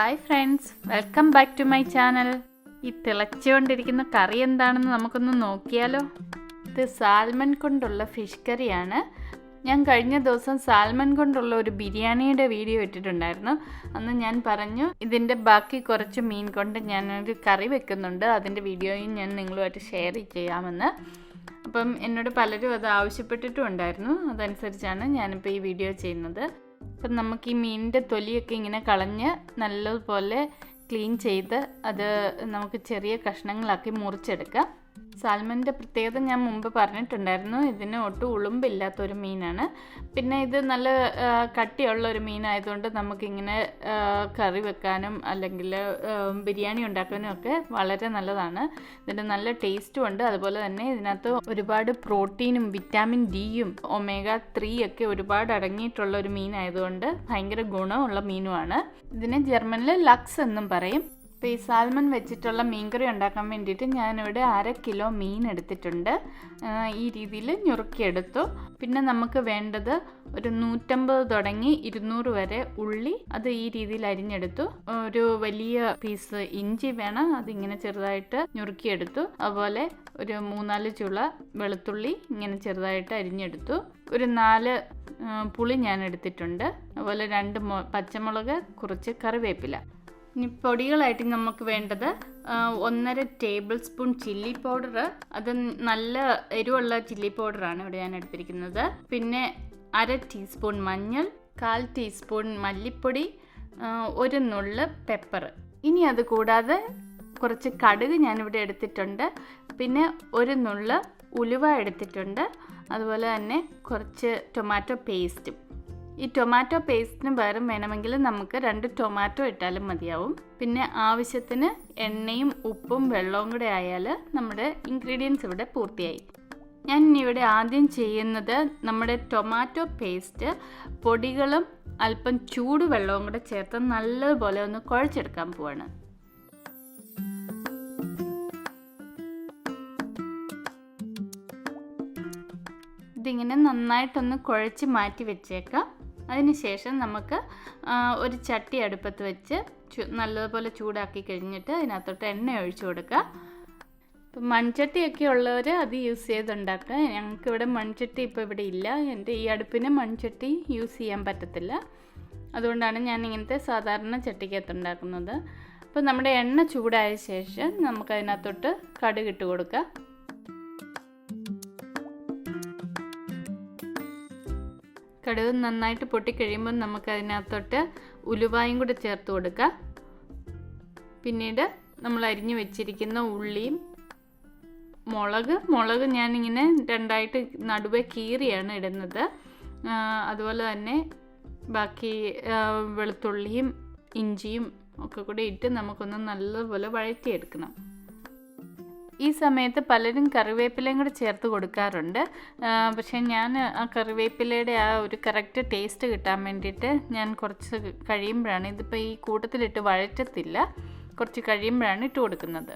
Hi friends, welcome back to my channel. ഈ തിളച്ചുകൊണ്ടിരിക്കുന്ന കറി എന്താണെന്ന് നമുക്കൊന്ന് നോക്കിയാലോ. ഇത് സാൽമൺ കൊണ്ടുള്ള ഫിഷ് കറിയാണ്. ഞാൻ കഴിഞ്ഞ ദിവസം സാൽമൺ കൊണ്ടുള്ള ഒരു ബിരിയാണിയുടെ വീഡിയോ ഇട്ടിട്ടുണ്ടായിരുന്നു. അന്ന് ഞാൻ പറഞ്ഞു ഇതിൻ്റെ ബാക്കി കുറച്ച് മീൻ കൊണ്ട് ഞാനൊരു കറി വെക്കുന്നുണ്ട്, അതിൻ്റെ വീഡിയോയും ഞാൻ നിങ്ങളുമായിട്ട് ഷെയർ ചെയ്യാമെന്ന്. അപ്പം എന്നോട് പലരും അത് ആവശ്യപ്പെട്ടിട്ടും ഉണ്ടായിരുന്നു. അതനുസരിച്ചാണ് ഞാനിപ്പോൾ ഈ വീഡിയോ ചെയ്യുന്നത്. അപ്പം നമുക്ക് ഈ മീനിൻ്റെ തൊലിയൊക്കെ ഇങ്ങനെ കളഞ്ഞ് നല്ലതുപോലെ ക്ലീൻ ചെയ്ത് അത് നമുക്ക് ചെറിയ കഷ്ണങ്ങളാക്കി മുറിച്ചെടുക്കാം. സാൽമണിൻ്റെ പ്രത്യേകത ഞാൻ മുമ്പ് പറഞ്ഞിട്ടുണ്ടായിരുന്നു, ഇതിന് ഒട്ടും ഉളുമ്പില്ലാത്തൊരു മീനാണ്. പിന്നെ ഇത് നല്ല കട്ടിയുള്ള ഒരു മീനായതുകൊണ്ട് നമുക്കിങ്ങനെ കറി വെക്കാനും അല്ലെങ്കിൽ ബിരിയാണി ഉണ്ടാക്കാനും ഒക്കെ വളരെ നല്ലതാണ്. ഇതിന് നല്ല ടേസ്റ്റും ഉണ്ട്. അതുപോലെ തന്നെ ഇതിനകത്ത് ഒരുപാട് പ്രോട്ടീനും വിറ്റാമിൻ ഡിയും ഒമേഗ 3 ഒക്കെ ഒരുപാട് അടങ്ങിയിട്ടുള്ള ഒരു മീനായതുകൊണ്ട് ഭയങ്കര ഗുണമുള്ള മീനുമാണ്. ഇതിനെ ജർമ്മനിൽ ലക്സ് എന്നും പറയും. അപ്പോൾ ഈ സാൽമൺ വെച്ചിട്ടുള്ള മീൻകറി ഉണ്ടാക്കാൻ വേണ്ടിയിട്ട് ഞാനിവിടെ 1/2 കിലോ മീൻ എടുത്തിട്ടുണ്ട്. ഈ രീതിയിൽ ഞുറുക്കിയെടുത്തു. പിന്നെ നമുക്ക് വേണ്ടത് ഒരു 150 തുടങ്ങി 200 വരെ ഉള്ളി, അത് ഈ രീതിയിൽ അരിഞ്ഞെടുത്തു. ഒരു വലിയ പീസ് ഇഞ്ചി വേണം, അതിങ്ങനെ ചെറുതായിട്ട് ഞുറുക്കിയെടുത്തു. അതുപോലെ ഒരു 3-4 ചുള വെളുത്തുള്ളി ഇങ്ങനെ ചെറുതായിട്ട് അരിഞ്ഞെടുത്തു. ഒരു 4 പുളി ഞാൻ എടുത്തിട്ടുണ്ട്. അതുപോലെ 2 പച്ചമുളക്, കുറച്ച് കറിവേപ്പില. ഇനി പൊടികളായിട്ട് നമുക്ക് വേണ്ടത് 1.5 ടേബിൾ സ്പൂൺ ചില്ലി പൗഡർ, അത് നല്ല എരിവുള്ള ചില്ലി പൗഡറാണ് ഇവിടെ ഞാൻ എടുത്തിരിക്കുന്നത്. പിന്നെ 1/2 ടീസ്പൂൺ മഞ്ഞൾ, 1/4 ടീസ്പൂൺ മല്ലിപ്പൊടി, 1 നുള്ള് പെപ്പർ. ഇനി അത് കൂടാതെ കുറച്ച് കടുക് ഞാനിവിടെ എടുത്തിട്ടുണ്ട്. പിന്നെ 1 നുള്ള് ഉലുവ എടുത്തിട്ടുണ്ട്. അതുപോലെ തന്നെ കുറച്ച് ടൊമാറ്റോ പേസ്റ്റും. ഈ ടൊമാറ്റോ പേസ്റ്റിന് പകരം വേണമെങ്കിൽ നമുക്ക് 2 ടൊമാറ്റോ ഇട്ടാലും മതിയാവും. പിന്നെ ആവശ്യത്തിന് എണ്ണയും ഉപ്പും വെള്ളവും കൂടെ ആയാൽ നമ്മുടെ ഇൻഗ്രീഡിയൻസ് ഇവിടെ പൂർത്തിയായി. ഞാൻ ഇവിടെ ആദ്യം ചെയ്യുന്നത് നമ്മുടെ ടൊമാറ്റോ പേസ്റ്റ് പൊടികളും അല്പം ചൂടുവെള്ളവും കൂടെ ചേർത്ത് നല്ലതുപോലെ ഒന്ന് കുഴച്ചെടുക്കാൻ പോവാണ്. ഇതിങ്ങനെ നന്നായിട്ടൊന്ന് കുഴച്ച് മാറ്റി വെച്ചേക്കാം. അതിനുശേഷം നമുക്ക് ഒരു ചട്ടി അടുപ്പത്ത് വെച്ച് നല്ലതുപോലെ ചൂടാക്കി കഴിഞ്ഞിട്ട് അതിനകത്തോട്ട് എണ്ണ ഒഴിച്ചു കൊടുക്കുക. ഇപ്പം മൺചട്ടിയൊക്കെ ഉള്ളവർ അത് യൂസ് ചെയ്തുണ്ടാക്കുക. ഞങ്ങൾക്കിവിടെ മൺചട്ടി ഇപ്പോൾ ഇവിടെ ഇല്ല. എൻ്റെ ഈ അടുപ്പിന് മൺചട്ടി യൂസ് ചെയ്യാൻ പറ്റത്തില്ല. അതുകൊണ്ടാണ് ഞാൻ ഇങ്ങനത്തെ സാധാരണ ചട്ടിക്കകത്ത് ഉണ്ടാക്കുന്നത്. അപ്പോൾ നമ്മുടെ എണ്ണ ചൂടായ ശേഷം നമുക്കതിനകത്തോട്ട് കടുക് ഇട്ട് കൊടുക്കുക. കടുക് നന്നായിട്ട് പൊട്ടിക്കഴിയുമ്പോൾ നമുക്കതിനകത്തോട്ട് ഉലുവായും കൂടെ ചേർത്ത് കൊടുക്കുക. പിന്നീട് നമ്മൾ അരിഞ്ഞു വെച്ചിരിക്കുന്ന ഉള്ളിയും മുളക് ഞാനിങ്ങനെ 2ആയിട്ട് നടുവേ കീറിയാണ് ഇടുന്നത്. അതുപോലെ തന്നെ ബാക്കി വെളുത്തുള്ളിയും ഇഞ്ചിയും ഒക്കെ കൂടി ഇട്ട് നമുക്കൊന്ന് നല്ലപോലെ വഴറ്റിയെടുക്കണം. ഈ സമയത്ത് പലരും കറിവേപ്പിലയും കൂടെ ചേർത്ത് കൊടുക്കാറുണ്ട്. പക്ഷേ ഞാൻ ആ കറിവേപ്പിലയുടെ ആ ഒരു കറക്റ്റ് ടേസ്റ്റ് കിട്ടാൻ വേണ്ടിയിട്ട് ഞാൻ കുറച്ച് കഴിയുമ്പോഴാണ്, ഇതിപ്പോൾ ഈ കൂട്ടത്തിലിട്ട് വഴറ്റത്തില്ല, കുറച്ച് കഴിയുമ്പോഴാണ് ഇട്ട് കൊടുക്കുന്നത്.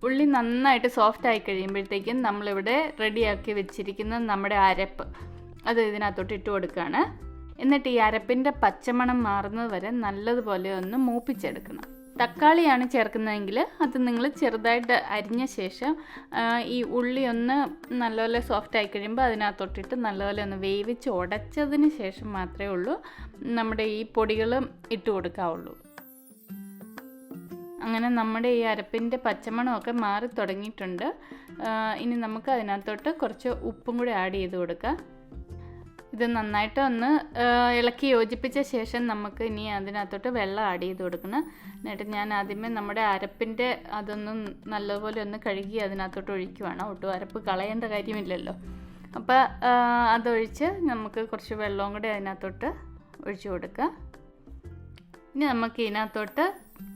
ഉള്ളി നന്നായിട്ട് സോഫ്റ്റ് ആയി കഴിയുമ്പോഴത്തേക്കും നമ്മളിവിടെ റെഡിയാക്കി വെച്ചിരിക്കുന്ന നമ്മുടെ അരപ്പ് അത് ഇതിനകത്തോട്ട് ഇട്ട് കൊടുക്കുകയാണ്. എന്നിട്ട് ഈ അരപ്പിൻ്റെ പച്ചമണം മാറുന്നത് വരെ നല്ലതുപോലെ ഒന്ന് മൂപ്പിച്ചെടുക്കണം. തക്കാളിയാണ് ചേർക്കുന്നതെങ്കിൽ അത് നിങ്ങൾ ചെറുതായിട്ട് അരിഞ്ഞ ശേഷം ഈ ഉള്ളി ഒന്ന് നല്ലപോലെ സോഫ്റ്റ് ആയി കഴിയുമ്പോൾ അതിനകത്തൊട്ടിട്ട് നല്ലപോലെ ഒന്ന് വേവിച്ച് ഉടച്ചതിന് ശേഷം മാത്രമേ ഉള്ളൂ നമ്മുടെ ഈ പൊടികളും ഇട്ട് കൊടുക്കാവുള്ളൂ. അങ്ങനെ നമ്മുടെ ഈ അരപ്പിൻ്റെ പച്ചമണമൊക്കെ മാറി തുടങ്ങിയിട്ടുണ്ട്. ഇനി നമുക്ക് അതിനകത്തോട്ട് കുറച്ച് ഉപ്പും കൂടി ആഡ് ചെയ്ത് കൊടുക്കാം. ഇത് നന്നായിട്ട് ഒന്ന് ഇളക്കി യോജിപ്പിച്ച ശേഷം നമുക്ക് ഇനി അതിനകത്തോട്ട് വെള്ളം ആഡ് ചെയ്ത് കൊടുക്കണം. എന്നിട്ട് ഞാൻ ആദ്യമേ നമ്മുടെ അരപ്പിൻ്റെ അതൊന്ന് നല്ലപോലെ ഒന്ന് കഴുകി അതിനകത്തോട്ട് ഒഴിക്കുവാണ്. ഒട്ടും അരപ്പ് കളയേണ്ട കാര്യമില്ലല്ലോ. അപ്പോൾ അതൊഴിച്ച് നമുക്ക് കുറച്ച് വെള്ളവും കൂടി അതിനകത്തോട്ട് ഒഴിച്ചു കൊടുക്കാം. ഇനി നമുക്ക് ഇതിനകത്തോട്ട്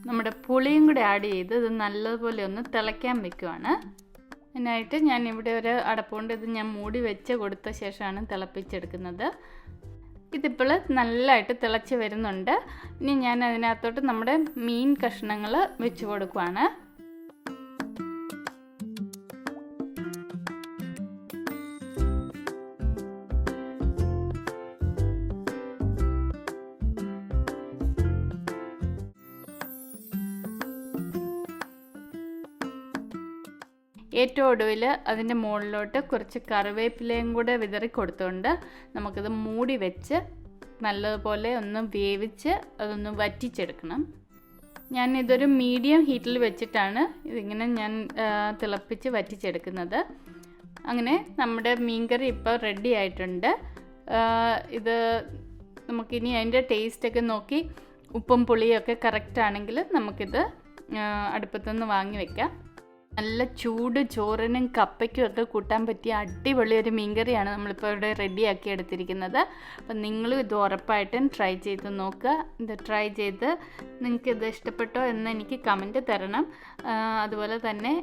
നമ്മുടെ പുളിയും കൂടി ആഡ് ചെയ്ത് ഇത് നല്ലതുപോലെ ഒന്ന് തിളയ്ക്കാൻ വെക്കുവാണ്. അതിനായിട്ട് ഞാൻ ഇവിടെ ഒരു അടപ്പുകൊണ്ട് ഇത് ഞാൻ മൂടി വെച്ച് കൊടുത്ത ശേഷമാണ് തിളപ്പിച്ചെടുക്കുന്നത്. ഇതിപ്പോൾ നല്ലതായിട്ട് തിളച്ച് വരുന്നുണ്ട്. ഇനി ഞാൻ അതിനകത്തോട്ട് നമ്മുടെ മീൻ കഷ്ണങ്ങൾ വെച്ച് കൊടുക്കുവാണ്. ഏറ്റവും ഒടുവിൽ അതിൻ്റെ മുകളിലോട്ട് കുറച്ച് കറിവേപ്പിലയും കൂടെ വിതറി കൊടുത്തുകൊണ്ട് നമുക്കിത് മൂടി വെച്ച് നല്ലതുപോലെ ഒന്ന് വേവിച്ച് അതൊന്ന് വറ്റിച്ചെടുക്കണം. ഞാനിതൊരു മീഡിയം ഹീറ്റിൽ വെച്ചിട്ടാണ് ഇതിങ്ങനെ ഞാൻ തിളപ്പിച്ച് വറ്റിച്ചെടുക്കുന്നത്. അങ്ങനെ നമ്മുടെ മീൻകറി ഇപ്പോൾ റെഡി ആയിട്ടുണ്ട്. ഇത് നമുക്കിനി അതിൻ്റെ ടേസ്റ്റൊക്കെ നോക്കി ഉപ്പും പുളിയൊക്കെ കറക്റ്റാണെങ്കിൽ നമുക്കിത് അടുപ്പത്തുനിന്ന് വാങ്ങി വയ്ക്കാം. നല്ല ചൂട് ചോറിനും കപ്പയ്ക്കും ഒക്കെ കൂട്ടാൻ പറ്റിയ അടിപൊളി ഒരു മീൻകറിയാണ് നമ്മളിപ്പോൾ ഇവിടെ റെഡിയാക്കി എടുത്തിരിക്കുന്നത്. അപ്പം നിങ്ങളും ഇത് ഉറപ്പായിട്ടും ട്രൈ ചെയ്ത് നോക്കുക. ഇത് ട്രൈ ചെയ്ത് നിങ്ങൾക്കിത് ഇഷ്ടപ്പെട്ടോ എന്ന് എനിക്ക് കമൻറ്റ് തരണം. അതുപോലെ തന്നെ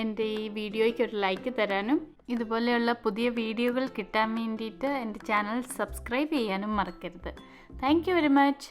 എൻ്റെ ഈ വീഡിയോയ്ക്ക് ഒരു ലൈക്ക് തരാനും ഇതുപോലെയുള്ള പുതിയ വീഡിയോകൾ കിട്ടാൻ വേണ്ടിയിട്ട് എൻ്റെ ചാനൽ സബ്സ്ക്രൈബ് ചെയ്യാനും മറക്കരുത്. Thank you very much.